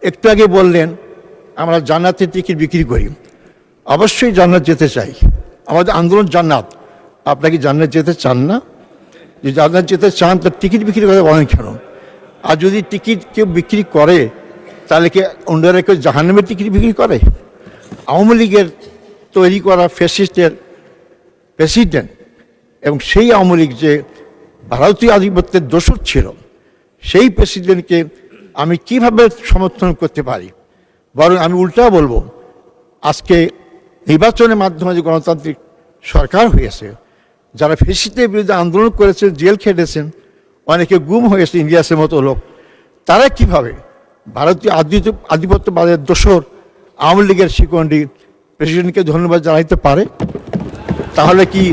একটু আগে বললেন আমরা জান্নাতের টিকিট বিক্রি করি। অবশ্যই জান্নাত যেতে চাই, আমাদের আন্দোলন জান্নাত। আপনারা কি জান্নাত যেতে চান না? যে জান্নাত যেতে চান তার টিকিট বিক্রি করে বলেন কেন? আর যদি টিকিট কেউ বিক্রি করে তাহলে কি অন্যরা কেউ জাহান্নামের টিকিট বিক্রি করে? আওয়ামী লীগের তৈরি করা ফ্যাসিস্টের প্রেসিডেন্ট এবং সেই আওয়ামী লীগ যে ভারতীয় আধিপত্যের দোষর ছিল, সেই প্রেসিডেন্টকে আমি কিভাবে সমর্থন করতে পারি? বরং আমি উল্টা বলবো, আজকে নির্বাচনের মাধ্যমে যে গণতান্ত্রিক সরকার হয়েছে, যারা ফ্যাসিস্টের বিরুদ্ধে আন্দোলন করেছেন, জেল খেটেছেন, অনেকে গুম হয়েছে ইলিয়াসের মতো লোক, তারা কিভাবে ভারতীয় আধিপত্যবাদের দোসর আওয়ামী লীগের শিকন্ডি প্রেসিডেন্টকে ধন্যবাদ জানাইতে পারে? তাহলে কি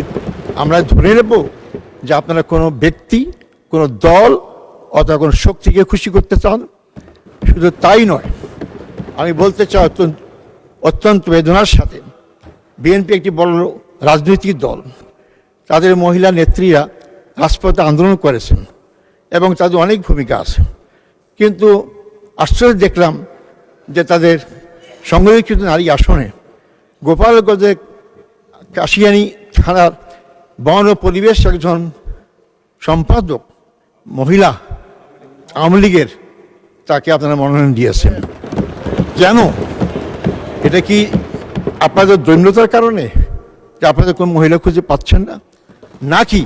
আমরা ধরে নেব যে আপনারা কোনো ব্যক্তি, কোনো দল অথবা কোনো শক্তিকে খুশি করতে চান? শুধু তাই নয়, আমি বলতে চাই অত্যন্ত বেদনার সাথে, বিএনপি একটি বড় রাজনৈতিক দল, তাদের মহিলা নেত্রীরা রাজপথে আন্দোলন করেছেন এবং তাদের অনেক ভূমিকা আছে, কিন্তু আশ্চর্য দেখলাম যে তাদের সংরক্ষিত নারী আসনে গোপালগঞ্জের কাশিয়ানী থানার বন ও পরিবেশ একজন সম্পাদক মহিলা আওয়ামী লীগের, তাকে আপনারা মনোনয়ন দিয়েছেন কেন? এটা কি আপনাদের দৈন্যতার কারণে যে আপনাদের কোনো মহিলা খুঁজে পাচ্ছেন না, নাকি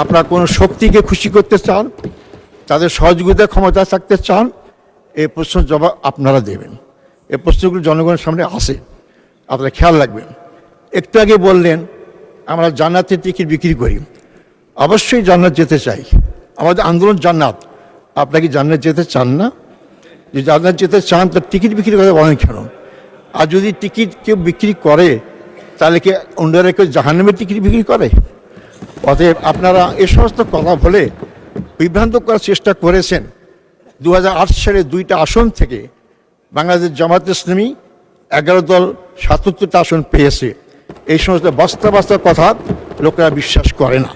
আপনারা কোনো শক্তিকে খুশি করতে চান, তাদের সহযোগিতা ক্ষমতা থাকতে চান? এই প্রশ্নের জবাব আপনারা দেবেন। এই প্রশ্নগুলো জনগণের সামনে আসে, আপনারা খেয়াল রাখবেন। একটু আগে বললেন আমরা জান্নাতের টিকিট বিক্রি করি। অবশ্যই জান্নাত যেতে চাই, আমাদের আন্দোলন জান্নাত। আপনারা কি জান্নাত যেতে চান না? যে জান্নাত যেতে চান তার টিকিট বিক্রি করে বলেন কেন? আর যদি টিকিট কেউ বিক্রি করে তাহলে কি অন্যরা কেউ জাহান্নামের টিকিট বিক্রি করে? অতএব আপনারা এ সমস্ত কথা বলে বিভ্রান্ত করার চেষ্টা করেছেন। 2008 সালে 2টা আসন থেকে বাংলাদেশ জামায়াত ইসলামী 11 দল 77টা আসন পেয়েছে। এই সমস্ত বস্তা কথা লোকেরা বিশ্বাস করে না।